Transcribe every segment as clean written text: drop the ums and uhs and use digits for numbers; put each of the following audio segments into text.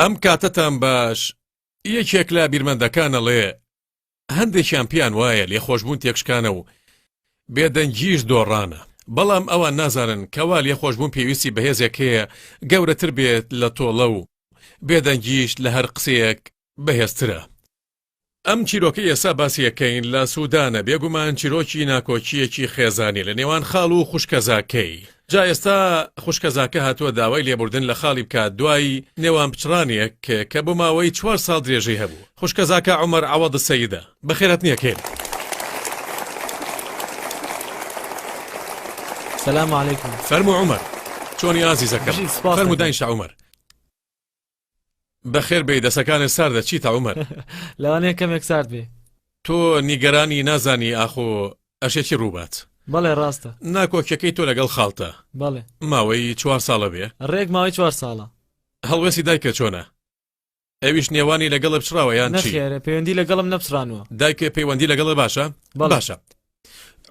ئەم کاتەتان باش. یەکێک لە بیرمەندەکانەڵێ هەندێکیان پیان وایە لێخۆشبوون تێکشکانە و بێدەنگیش دۆڕانە، بەڵام ئەوان نازانن کەوا لێخۆشبوون پێویستی بەهێزێک هەیە گەورەتر بێت لە تۆڵە و بێدەنگیش لە هەر قسەیەک بەهێزترە. ئەم چیرۆکە ئێستا باسیەکەین لە سوودانە، بێگومان چیرۆکی ناکۆچیەکی خێزانی لە نێوان خاڵ و خوشکەزاکەی. جا ئێستا خوشکەزاکە هاتووە داوای لێبوردن لە خاڵی بکات دوای نێوان پچڕانێک کە بۆ ماوەی 4 ساڵ درێژەی هەبوو. خوشکەزاکە عومەر عەوەد سەیدە. بەخێرەت نییەکەین. سلام علیکم. فەرموو عومەر، چۆنی ئازیزەکەم؟ فەرموو داینشە عومەر. بەخێر بێ، دەسەکانت ساردە چیتە عومەر؟ لەوانەیە کەمێک سارد بێ. تۆ نیگەرانی نازانی ئاخۆ ئەشێکی ڕووبات؟ بەڵێ ڕاستە. ناکۆکیەکەی تۆ لەگەڵ خاڵتە؟ بەڵێ. ماوەی 4 ساڵە بێ؟ ڕێک ماوەی 4 ساڵە. هەڵوێسی دایکە چۆنە؟ ئەویش نێوانی لەگەڵ پچڕاوە یان چی؟ نەخێرە، پەیوەندی لەگەڵم نەپچڕانوە. دایکە پەیوەندی لەگەڵە باشە؟ باشە.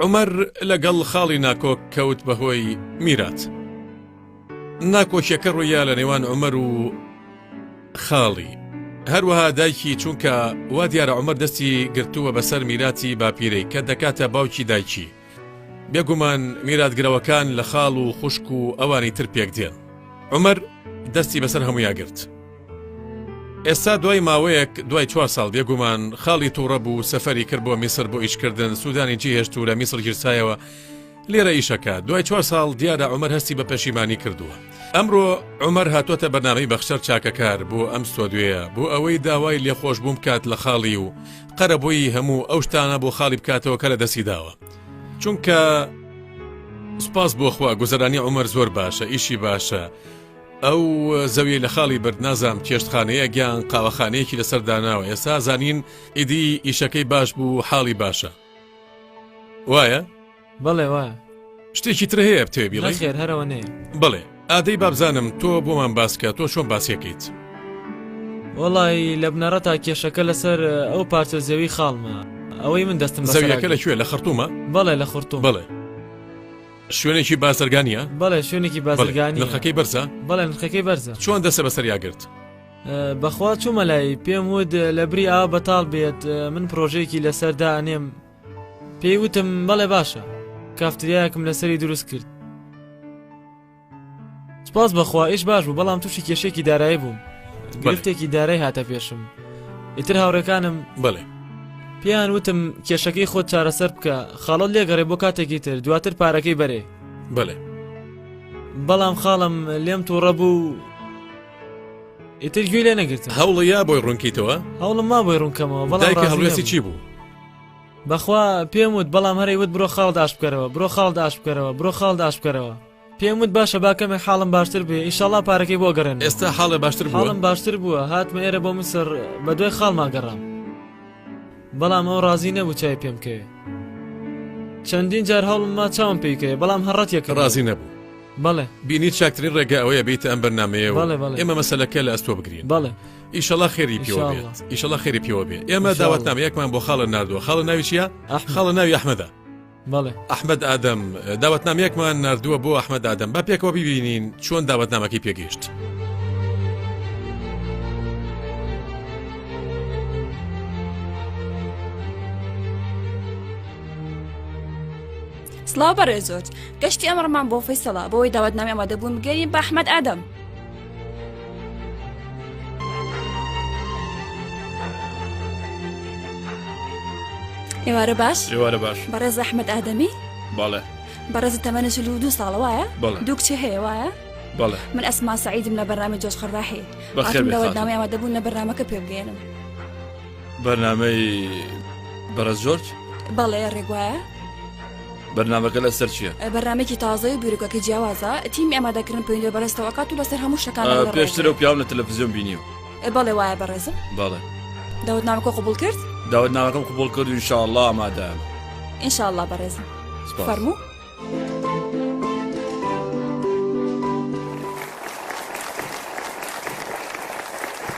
عومەر لەگەڵ خاڵی ناکۆک کەوت بەهۆی میرات. ناکۆکیەکە ڕوویە لە نێوان عومەر و خاڵی. هەروەها دایکی چونکە وا دیارە عومەر دەستی گرتووە بەسەر میراتی باپیرەی کە دەکاتە باوکی دایکی. بێگومان میراتگرەوەکان لە خاڵ و خوشک و ئەوانی تر پێک دێن. عومەر دەستی بەسەر هەموویا گرت. ئێستا دوای ماوەیەک دوای 4 ساڵ بێگومان خاڵی تووڕە بوو، سەفەری کرد بۆ میسر بۆ ئیشکردن، سوودانی جێهێشت و لە میسر گیرسایەوە لێرە ئیشەکە. دوای 4 ساڵ دیارە عومەر هەستی بە پەشیمانی کردووە. ئەمڕۆ عومەر هاتووەتە بەرنامەی بەخشەر چاکەکار بۆ ئەم ستۆدیۆیە بۆ ئەوەی داوای لێخۆشبوون بکات لە خاڵی و قەرەبووی هەموو ئەو شتانە بۆ خاڵی بکاتەوە کە لە دەستی داوە. چونکە سوپاس بۆ خوا گوزەرانی عومەر زۆر باشە، ئیشی باشە. ئەو زەویە لە خاڵی برد نازام چێشتخانەیە گیان قاوەخانەیەکی لەسەر داناوە. ئێستا زانین ئیدی ئیشەکەی باش بوو، حاڵی باشە. وایە؟ بەڵێ وایە. شتێکی تر هەیە بتێ بیڵێ؟ نەخێر هەرەوە نەیە. بڵێ ئادەی بابزانم تۆ بۆمان باسکە، تۆ چۆن باسیەکەیت؟ وەڵی لە بنەڕە تا کێشەکە لەسەر ئەو پارچە زەوی خاڵمە، ئەوەی من دەستم بەسەر. زەویەکە لەکوێ؟ لە خەرتومە؟ بەڵێ لە خورتوم. بڵێ. شوێنێکی بازرگانیە؟ بەڵێ شوێنێکی بازرگانی. نرخەکەی بەرزە؟ بەڵێ نرخەکەی بەرزە. چۆن دەسە بەسەر یاگرت؟ بەخوا چوومە لای پێم وت لە بری ئاوا بەتاڵ بێت، من پرۆژەیەکی لەسەردا ئەنێم. پێی وتم بەڵێ باشە، کافتریایەکم لەسەری دروست کرد. سپاس بەخوا ئیش باش بوو، بەڵام تووشی کێشێکی دارایی بووم، گرفتێکی دارایی هاتە پێشم. ئیتر هاوڕێکانم بڵێ پێیان وتم کێشەکەی خۆت چارەسەر بکە، خاڵت لێگەڕێ بۆ کاتێکی تر، دواتر پارەکەی بەرێ. بڵێ. بەڵام خاڵم لێم تووڕە بوو، ئیتر گوێ لێ نەگرتم. هەوڵە یا بۆی ڕوونکەیتەوە؟ هەوڵم ما بۆی ڕوونکەمەوە، بەڵام دایکە هەڵوێستی چی بوو؟ بەخوا پێم وت بەڵام هەرەی وت بڕۆ خاڵ داش بکەرەوە، بڕۆ خاڵ داش بکەرەوە، بڕۆ خاڵ داش بکەرەوە. پێم وت باشە باکەمێ حاڵم باشتر بێ، ئینشاڵڵا پارەکەی بۆ گەڕێن. ئێستا حاڵە باشتر بووە؟ حاڵم باشتر بووە، هاتمە ئێرە بۆ میسر بە دوای خاڵما گەڕام. بەڵام ئەو ڕازی نەبوو چای پێم بکەوێ. چەندین جار هەوڵم ما چاوم پێیکەوێ، بەڵام هەڕەتێکە ڕازی نەبوو. بەڵێ. بینیت چاکترین ڕێگە ئەوەیە بیتە ئەم بەرنامەیە و ئێمە مەسەلەکە لە ئەستۆ بگرین. بەڵێ. ئیشەڵا خێری پێوە بێت، ئیشەڵا خێری پێوە بێت. ئێمە داوەتنامەیەکمان بۆ خاڵە ناردووە. خاڵە ناوی چییە؟ خاڵە ناوی ئەحمەدە. بەڵێ. ئەحمەد ئادەم. داوەتنامەیەکمان ناردووە بۆ ئەحمەد ئادەم. با پێکەوە ببینین چۆن داوەتنامەکەی پێگەیشت. سڵاو بەڕێ زۆر، گەشتی ئەمڕمان بۆ فەیسەڵا بۆەوەی داوەتنامە ئامادەبوون بگەین بە ئەحمەد ئادەم. ئێوارە باش؟ ئێوارە باش. بەڕێز ئەحمەد ئادەمی؟ بەڵێ. بەڕێز تەمەنە 42 ساڵە وایە؟ بەڵێ. دوو کچە هەیە وایە؟ بەڵێ. من ئەسما سەعیدم لە بەرنامەی جۆش خڕداحی. بەخێر بێت. داوەتنامەی ئامادەبوون لە بەرنامەکە پێ بگەێنم. بەرنامەی بەڕێز جۆرج؟ بەڵێ ڕێگوایە؟ بەرنامەکە لەسەر چییە؟ بەرنامێکی تازەی و بیرۆکەکەی جیاوازە، تیمی ئامادەکردن پەیوەندی بەڕێستەوە کات و لەسەر هەموو شتەکان پێشترە و پیاو لە تەلەڤیزیۆن بینیوە. بەڵێ وایە بەڕێزم؟ بەڵێ. داوەتنامەکە قبول کرد؟ داوەتنامەکەم قبول کرد و ئینشاءڵڵا ئامادەم. ئینشاءڵڵا بەڕێزم. فەرموو.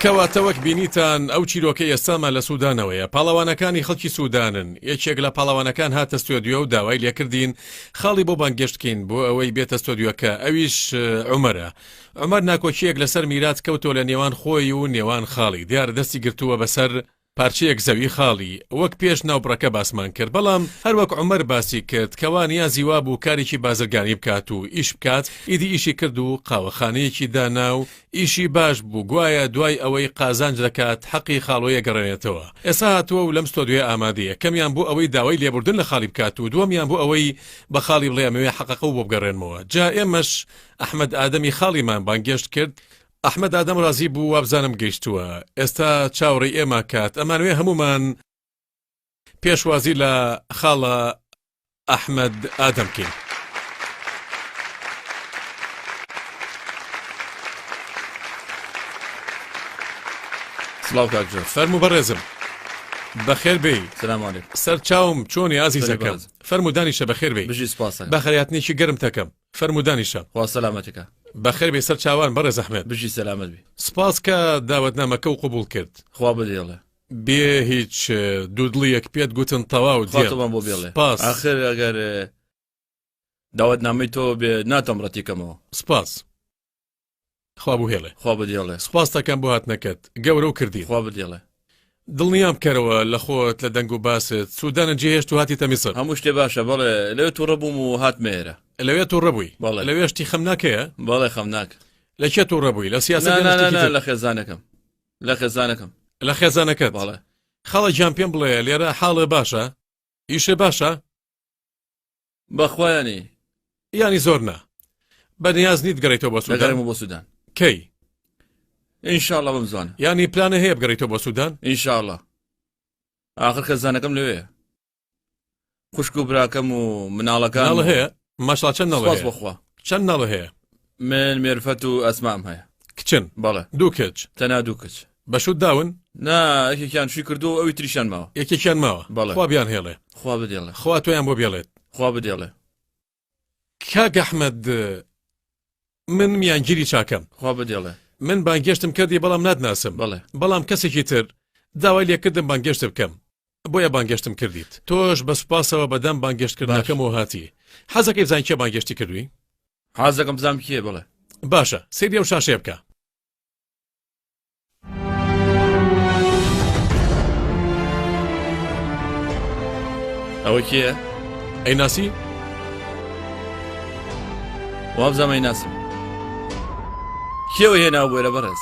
کەواتە وەک بینیتان ئەو چیرۆکە ئێستامان لە سوودانەوەیە. پاڵەوانەکانی خەڵکی سوودانن. یەکێک لە پاڵەوانەکان هاتە ستۆدیۆ و داوای لێکردین خاڵی بۆ بانگەشتکەین بۆ ئەوەی بێتە ستۆدیۆکە. ئەویش عومەرە. عومەر ناکۆچیەک لەسەر میرات کەوتۆ لە نێوان خۆی و نێوان خاڵی. دیارە دەستی گرتووە بەسەر پارچەیەک زەوی خاڵی وەک پێش ناوبڕەکە باسمان کرد. بەڵام هەروەک عومەر باسی کرد کەوا نیازی وا بوو کارێکی بازرگانی بکات و ئیش بکات. ئیدی ئیشی کرد و قاوەخانەیەکی دانا و ئیشی باش بوو. گوایە دوای ئەوەی قازانج دەکات حەقی خاڵۆیە گەڕێنێتەوە. ئێستا هاتووە و لەم ستۆدیۆ ئامادەیە. کەمیان بوو ئەوەی داوای لێبوردن لە خاڵی بکات و دووەمیان بوو ئەوەی بە خاڵی بڵێ ئەمەوێ حەقەقە و بۆ بگەڕێنمەوە. جا ئێمەش ئەحمەد ئادەمی خاڵیمان بانگێشت کرد. ئەحمەد ئادەم ڕازی بوو وابزانم گەیشتووە. ئێستا چاوەڕێی ئێمە کات. ئەمانوێ هەمومان پێشوازی لە خاڵە ئەحمەد ئادەم بکەین. سڵاو کاک جۆر. فەرموو بەڕێزم. بەخێر بێی. سلام علیکم. سەر چاوم چۆنی ئازیزەکەم. فەرموو دانیشە بەخێر بێی. بژی سپاسە. بەخەریاتنێکی گەرم تەکەم. فەرموو دانیشە. خوا سەلامەتێکە. بەخێر بێ سەر چاوان بەڕێز ئەحمەد. بژی سەلامەت بی. سپاس کە داوەتنامەکە و قبول کرد. خوا بدێڵێ. بێ هیچ دوودڵیەک پێت گوتن تەواو خاتەمان بۆ بێڵێ. سپاس. ئاخر ئەگەر داوەتنامەی تۆ بێ ناتەم ڕەتیکەمەوە. سپاس. خوا بوهێڵێ. خوا بدێڵێ. سپاس دەکەم بۆ هاتنەکەت. گەورە و کردی. خوا بدێڵێ. دڵنیام بکەرەوە لە خۆت لە دەنگ و باست. سوودانە جێهێشت و هاتیتە میسر. هەموو شتێ باشە بەڵێ لەوێ تووڕە بووم و هاتمێرە. لەوێ تووڕەبووی. بەڵێ. لەوێ شتی خەم ناکەیە؟ بەڵێ خەم ناکە. لە کێ تووڕەبووی؟ لە سیاسەت لە خێزانەکەم. لە خێزانەکەم. لە خێزانەکەت. بەڵێ. خاڵە گیان پێم بڵێ لێرە حاڵە باشە؟ ئیشە باشە؟ بەخوایانی. یانی زۆر نا. بەنیاز نیت گەڕێیتەوە بۆ سوودان؟ دەگەڕێمە بۆ سوودان. کەی؟ ئینشاءڵڵا بمزانە. یانی پلانە هەیە بگەڕێیتەوە بۆ سوودان؟ ئینشاءڵڵا. ئاخر خێزانەکەم لەوەیە. خوشک و براکەم و مناڵەکان. ناڵە هەیە؟ ماشڵا چەند ناڵە هەیە؟ سپاس بەخوا. چەند ناڵە هەیە؟ من مێرفەت و ئەسمام هەیە. کچن؟ بەڵێ. دوو کچ؟ تەنها دوو کچ. بەشود داون؟ نا یەکێکیان شووی کردو و ئەوی تریشان ماوە. یەکێکیان ماوە؟ بەڵێ. خوا بیان هێڵێ. خوا بدێڵێ. خوا تۆیان بۆ بێڵێت. خوا بدێڵێ. کاک ئەحمەد من میانگیری چاکەم. خوا بدێڵێ. من بانگێشتم کردی بەڵام ناتناسم. بەڵێ. بەڵام کەسێکی تر داوای لێکردم بانگێشت بکەم. بۆیە بانگێشتم کردیت. تۆش بە سوپاسەوە بەدەم بانگێشتکردنەکەمەوە هاتی. حەزەکەی بزانین کێ بانگێشتی کردووی؟ حەزەکەم بزانم کێ. بڵێ. باشە سەیری ئەو شاشەیە بکە. ئەوە کێیە؟ ئەیناسی؟ وابزانم ئەیناسم. کێوە هێناو بۆێرە بەڕێز؟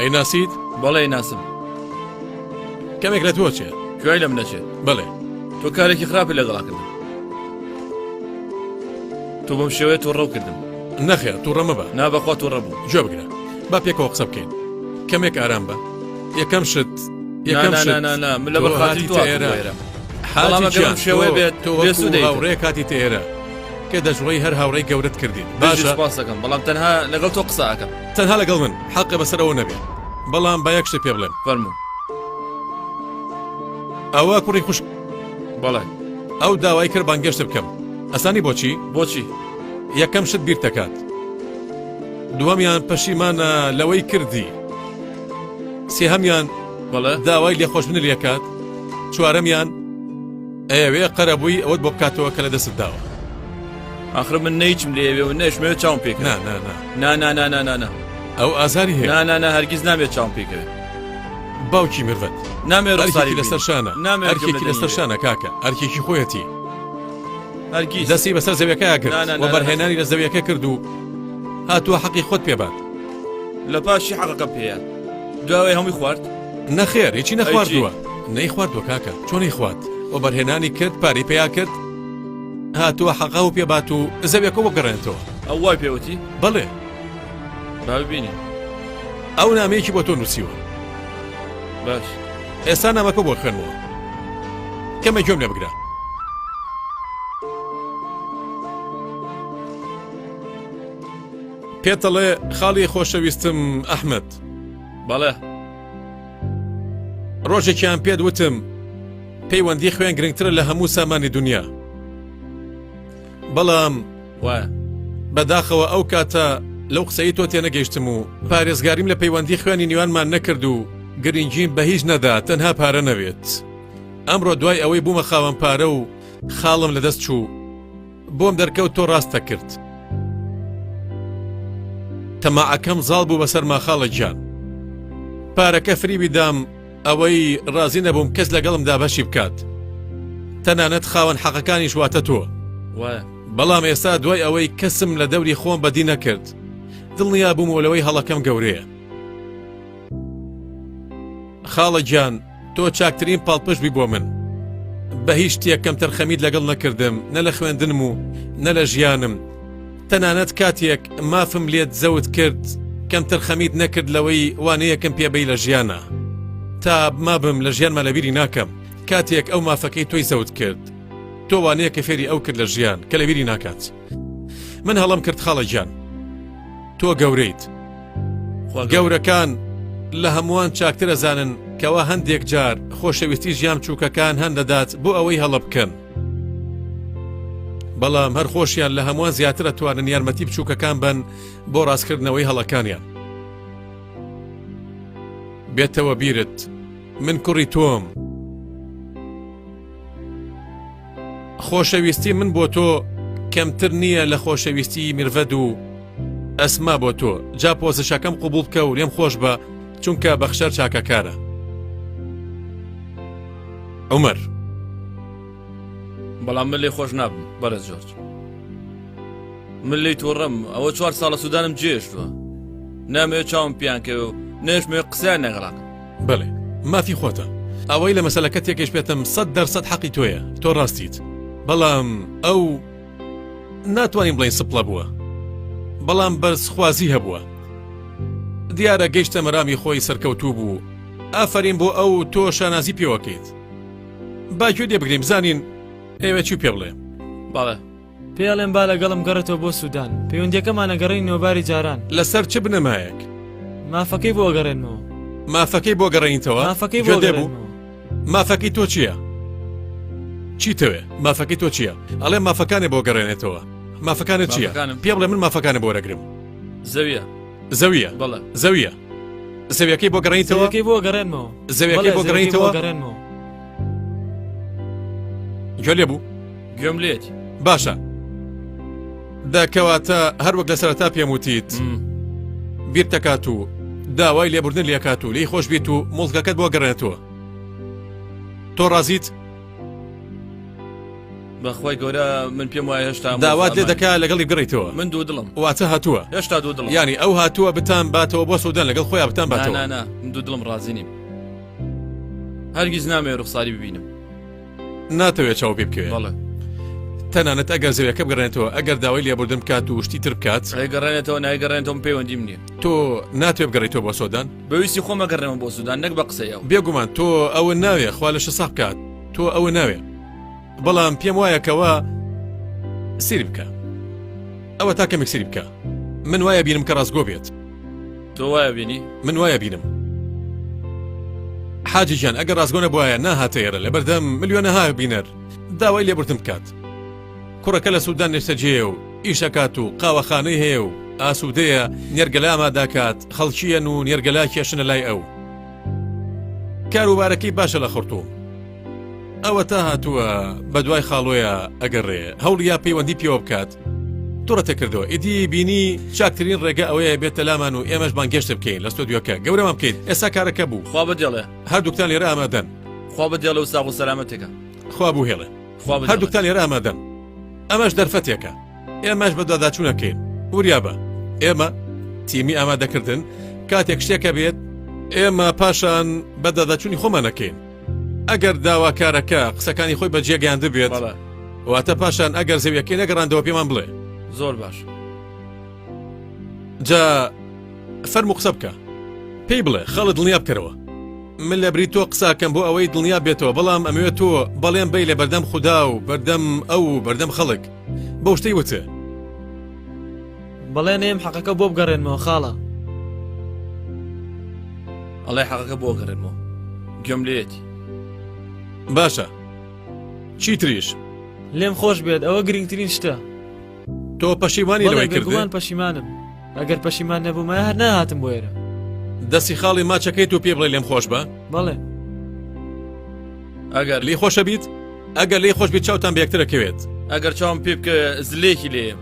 ئەیناسیت؟ بەڵێ ئەیناسم. کەمێک لە تۆ چێ؟ کوێی لەم نەچێت؟ بەڵێ. تۆ کارێکی خراپی لەگەڵاکردم. تۆ بەم شێوەیە تۆڕە کردم. نەخێر تووڕە مەبە. نابەخوا تۆڕە بوو. گوێ بگرە. با پێکەوە قسە بکەین. کەمێک ئارام بە. یەکەم شت من لە بەرخاتری تۆ ئێرە. حاجی شێوەیە بێت تۆ هاوڕێ کاتی تێرە کە دەژڕۆی هەر هاوڕێی گەورت کردین. باشە سپاسەکەم بەڵام تەنها لەگەڵ تۆ قسەکەم. تەنها لەگەڵ من حەقی بەسەرەوە نەبێت. بەڵام با یەک شت پێ بڵێم. فەرموو. ئەوە کوڕی خوشک. بەڵێ. ئەو داوای کرد بانگێشت بکەم. ئەسانی بۆچی؟ بۆچی؟ یەکەم شت بیر دەکات. دووەمیان پەشیمانە لەوەی کردی. سێهەمیان بەڵێ داوای لێخۆشبن لێکات. چوارەمیان ئەوێ قەرەبووی ئەوەت بۆ بکاتەوە کە لە دەست داوە. آخر من نەیچم لێوێ و نەشمێت چاوم پێکە. نا ئەو ئازاری هەیە. نا هەرگیز نامێت چاوم پێکەوێ. باوکی مرڤەت نامێت ئەرکێکی لەسەر شانە. ئەرکێکی لەسەر شانە کاکە. ئەرکێکی خۆیەتی. هەرگیز دەستی بەسەر زەویەکەیە کرد و بەرهێنانی لە زەویەکە کرد و هاتووە حەقی خۆت پێبات. لە پاشی حەقەکەم پێیان دواوەی هەمووی خوارد؟ نەخێر هیچی نەخواردووە. نەی خواردووە کاکە. چۆنی خوارد؟ و بەرهێنانی کرد پاری پێیا کرد هاتووە حەقا و پێبات و زەویەکە وەگەڕێنێتەوە. ئەو وای پێوتی؟ بەڵێ. با ببینین. ئەو نامەیەکی بۆ تۆ نووسیوە. باش. ئێستا نامەکە بۆ خوێنمەوە. کەمە گوێم لێ بگرە. پێتەڵێ خاڵی خۆشەویستم ئەحمەد. بەڵێ. ڕۆژێکیان پێت وتم پەیوەندی خوێن گرنگترە لە هەموو سامانی دنیا. بەڵام وایە بەداخەوە ئەو کاتە لەو قسەی تۆ تێنەگەیشتم و پارێزگاریم لە پەیوەندی خوێنی نێوانمان نەکرد و گرنگیم بە هیچ نەدا تەنها پارە نەوێت. ئەمڕۆ دوای ئەوەی بوومە خاوەن پارە و خاڵم لەدەست چوو بۆم دەرکەوت تۆ ڕاستە کرد. تەماعەکەم زاڵ بوو بەسەرما خاڵە گیان. پارەکە فریوی دام ئەوەی ڕازی نەبووم کەس لەگەڵمدا بەشی بکات. تەنانەت خاوەن حەقەکانیش واتە تۆ. بەڵام ئێستا دوای ئەوەی کەسم لە دەوری خۆم بەدی نەکرد دڵنیا بوومەوە لەوەی هەڵەکەم گەورەیە. خاڵە گیان تۆ چاکترین پاڵپشت بی بۆ من. بە هیچ شتێکم تەرخەمید لەگەڵ نەکردم نە لە خوێندنم و نە لە ژیانم. تەنانەت کاتێک مافم لێت زەوت کرد کەم تەرخەمید نەکرد لەوەی وانەیەکم پێبەی لە ژیانە. تا مابم لە ژیانمە لەبیری ناکەم کاتێک ئەو مافەکەی تۆی زەوت کرد. تۆ وانەیە کە فێری ئەو کرد لە ژیان کە لەبیری ناکات. من هەڵم کرد خاڵە گیان. تۆ گەورەیت. گەورەکان لە هەمووان چاکترە زانن کەوا هەندێک جار خۆشەویستی ژیان چووکەکان هەن دەدات بۆ ئەوەی هەڵە بکەن. بەڵام هەر خۆشیان لە هەمووان زیاتر ئەتوانن یارمەتی بچووکەکان بن بۆ ڕاستکردنەوەی هەڵەکانیان. بێتەوە بیرت من کوڕی تۆم. خۆشەویستی من بۆ تۆ کەمتر نییە لە خۆشەویستی میرڤەد و ئەسما بۆ تۆ. جا پۆزشەکەم قوبوڵ بکە و لێم خۆش بە چونکە بەخشەر چاکەکارە. عومەر بەڵام من لێ خۆش نابم بەرز جۆرج. من لی تووڕم ئەوە 4 ساڵە سوودانم جێشتووە. نامەوێت چاوم پیان کەوێ و نێشمەوێت قسەیان نەگەڕاکەم. بەڵێ مافی خۆتە. ئەوەی لە مەسەلەکە تێکێش پێتم 100% حەقی تۆیە. تۆ ڕاستیت. بەڵام ئەو ناتوانین بڵین سپڵە بووە. بەڵام بەرزخوازی هەبووە. دیارە گەیشتە مەرامی خۆی سەرکەوتوو بوو. ئافرین بۆ ئەو تۆ شانازی پێوەکەیت. باگوێ دێ بگرین بزانین ئێوە چی پێ بڵێ. بەڵێ پێڵێن با لەگەڵم گەڕێتەوە بۆ سوودان. پەیوەندیەکەمانە گەڕین نۆباری جاران. لەسەر چ بنەمایەک؟ مافەکەی بۆ گەڕێنەوە. مافەکەی بۆ گەڕێنیتەوە؟ مافەکەی بۆ گەڕێنەوە. مافەکەی تۆ چییە؟ چیتەوێ؟ مافەکەی تۆ چییە؟ ئەڵێ مافەکانێ بۆ گەڕێنێتەوە. مافەکانت چییە؟ پێ بڵێ من مافەکانە بۆ وەرەگرم. زەویە. زەویە؟ بەڵێ. زەویە. زەویەکەی بۆ گەڕێنیتەوە؟ زەویەکەی بۆ گەڕێنمەوە. زەویەکەی بۆ گەڕێنیتەوە؟ گوێ لێ بوو؟ گوێم لێت. باشە. داکەواتە هەر وەک لە سەرەتا پێم وتیت بیر دەکات و داوای لێبوردن لێکات و لی خۆش بیت و مڵکەکەت بۆ گەڕێنێتەوە. تۆ ڕازیت؟ بەخوای گەورە من پێم وایە هێشتا داوات لێ دەکا لەگەڵی بگەڕێیتەوە. من دوو دڵم. واتە هاتووە. هێشتا دوو دڵم. ینی ئەو هاتووە بتان باتەوە بۆ سوودان لەگەڵ خۆیان بتان باتەوە. نا من دوو دڵم ڕازی نیم. هەرگیز نامەوێت ڕوخساری ببینم. ناتەوێت چاو پێ بکەوێت. بەڵێ. تەنانەت ئەگەر زەویەکە بگەڕێنێتەوە ئەگەر داوای لێبوردن بکات و شتی تر بکات. ئەگەڕێنێتەوە نایگەڕێنێتەوە پەیوەندیم نییە. تۆ ناتوێت بگەڕێیتەوە بۆ سوودان؟ بەویستی خۆمە گەڕێمە بۆ سوودان نەک بە قسەیەوە. بێگومان تۆ ئەوە ناوێ خوا لە شەسە بکات. تۆ ئەوە ناوێ. بەڵام پێم وایە کەوا سیری بکە. ئەوە تاکەمێک سیری بکە. من وایە بینم کە ڕاستگۆ بێت. تۆ وایە بینی؟ من وایە بینم. حاجی گیان ئەگەر ڕاستگۆ نەبوایە ناهاتە ئێرە لەبەردەم ملیۆنەها بینەر داوای لێبوردن بکات. کوڕەکە لە سوودان نێشتەجێ و ئیشەکات و قاوەخانەی هەیە و ئاسوودەیە نێرگەلا ئامادەکات خەڵکیەن و نێرگەلا کێشنە لای ئەو. کاروبارەکەی باشە لە خورتوم. ئەوە تا هاتووە بە دوای خاڵۆیە ئەگەڕێ هەوڵیا پەیوەندی پێوە بکات. تووڕەتە کردەوە ئیدی بینی چاکترین ڕێگە ئەوەیە بێتە لامان و ئێمەش بانگێشتە بکەین لە ستۆدیۆکە گەورەمان بکەیت. ئێستا کارەکە بوو. خوا بەدێڵێ هەردووکتان لێرە ئامادەن. خوا بەدێڵە و ساغ و سەلامەتێکە. خوا بوو هێڵێ. هەردووکتان لێرە ئامادەن. ئەمەش دەرفەتێکە. ئێمەش بە داداچوونەکەین. وریابە ئێمە تیمی ئامادەکردن کاتێک شتێکە بێت ئێمە پاشان بە داداچوونی خۆمانەکەین. ئەگەر داواکارەکە قسەکانی خۆی بەجێگەیاندە بێت واتە پاشان ئەگەر زەویەکەی نەگەڕاندەوە پێمان بڵێ. زۆر باش. جا فەرموو قسە بکە. پێی بڵێ خەڵت دڵنیا بکەرەوە. من لە بری تۆ قساکەم بۆ ئەوەی دڵنیا بێتەوە بەڵام ئەمەوێت تۆ بەڵێم بەی لە بەردەم خودا و بەردەم ئەو بەردەم خەڵک بەو شتەی وتە. بەڵێ نێم حەقەکە بۆ بگەڕێنمەوە خاڵە. ئەڵێ حەقەکە بۆ گەڕێنمەوە. گوێم لێتی. باشە. چیتریش؟ لێم خۆش بێت ئەوە گرنگترین شتە. تۆ پەشیمانی لەوەی کردی؟ بێگومان پەشیمانم. ئەگەر پەشیمان نەبوومە هەر ناهاتم بۆ ئێرە. دەستی خاڵی ماچەکەیت و پێ بڵێ لێم خۆش بە بەڵێ ئەگەر لی خۆشە بیت ئەگەر لی خۆش بیت چاوتان بەیەکترەکەوێت ئەگەر چاوم پێ بکە زلێکی لێم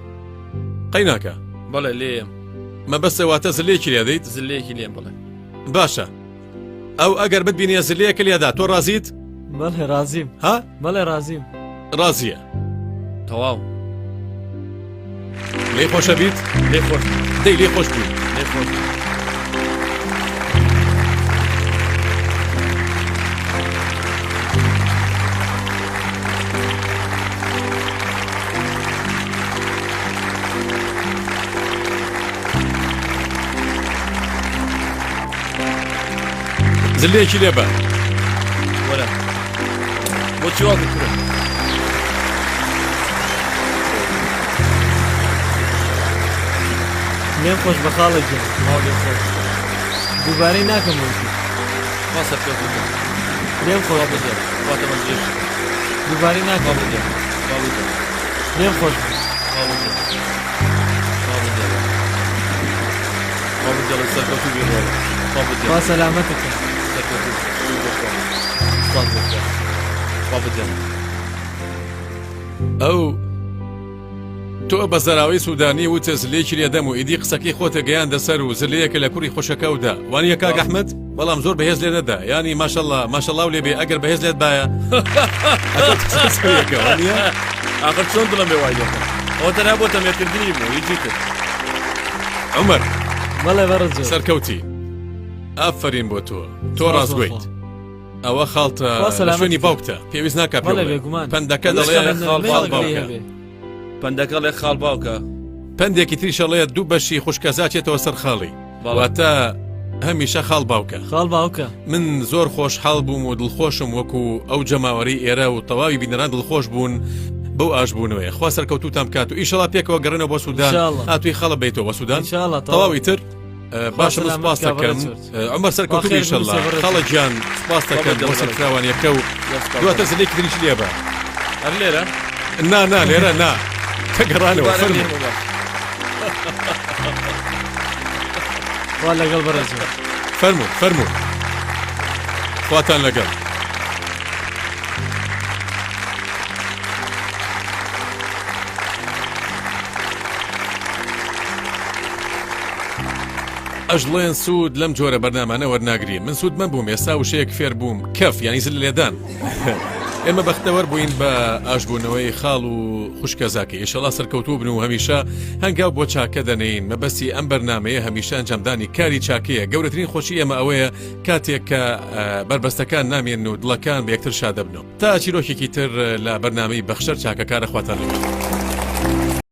قەیناکە بەڵێ لێم مەبەستەواتە زلێکی لێ دەیت زلێکی لێم بڵێ باشە ئەو ئەگەر بتبینیە زلەیەکە لێدا تۆ ڕازیت بەڵێ رازیم ها بەڵێ رازیم ڕازیە تەواو لێ خۆشە بیت لێ خۆش دەی لێ خۆش بوو لێ خۆش زلەیەکی لێ بە وەرە بۆچی وا بکرە لێم خۆش بە خاڵێک گەم ماڵ لێم خۆش دووبارەی ناکەم وەکی وا سەرکەوت بکە لێم خۆش وا بە بزێر واتە من جێش دووبارەی وا ناکەم بزێر وا بزێر لێم خۆش بە وا بزێر وا بزێر وا بزێر سەرکەوت و بیرۆ وا بزێر با سەلامەتەکە ئەو تۆ بە زەراوی سوودانی وتە زلەیەکی لێدەم و ئیدی قسەکەی خۆتە گەیاندە سەر و زلەیەکە لە کوڕی خۆشەکەودا وانە کاک ئەحمەد بەڵام زۆر بەهێز لێ نەدا ینی ماشەڵڵا ماشەڵڵا و لێبێ ئەگەر بەهێز لێت باە ئاخر چۆن دڵم بێ وای دەکەم ئەوە تەنها بۆ تەمێکردنی بوو هیچی تر عومەر بەڵێ بەڕەجە سەرکەوتی ئافرین بۆ تۆ ڕازگویت ئەوە خاڵتە سەلامەت شوێنی باوکتە پێویست ناکە بەڵێ بێگومان پندەکە دەڵێ خاڵ باوکە پندەکە لێ خاڵ باوکە پندێکی تریشەڵەیە دوو بەشی خوشکەزاچێتەوە سەر خاڵی واتە هەمیشە خاڵ باوکە خاڵ باوکە من زۆر خۆشحاڵ بووم و دڵخۆشم وەکو ئەو جەماوەری ئێرە و تەواوی بینەران دڵخۆش بوون بەو ئاشبوونەوەی خوا سەرکەوتوتان بکات و ئیشەڵا پێکەوە گەڕێنەوە بۆ سوودان هاتووی خەڵە بیتەوە بە سوودان تەواوی تر باشم سپاس دەکەم عمەر سەرکەوتوی ئیشەڵا خەڵە گیان سپاس دەکەم بۆ سەرفراوانیەکە و دواتە زلێکی تریش لێ بە هەر لێرە نا لێرە نا تەگەڕانەوە فەرموو وا لەگەڵ بەڕێجە فەرموو خواتان لەگەڵ ئەژڵێن سوود لەم جۆرە بەرنامانە وەرناگرین من سوود مەبووم ئێستا وشەیەک فێر بووم کەف ینی زل لێدان ئێمە بەختەوەر بووین بە ئاشبوونەوەی خاڵ و خوشکەزاکی ئێشەڵا سەرکەوتوو بن و هەمیشە هەنگاو بۆ چاکە دەنین مەبەستی ئەم بەرنامەیە هەمیشە ئەنجامدانی کاری چاکەیە گەورەترین خۆشی ئێمە ئەوەیە کاتێک کە بربەستەکان نامێن و دڵەکان بە یەکتر شادەبنەوە تا چیرۆکێکی تر لە بەرنامەی بەخشەر چاکەکارە خواتان لەگەڵ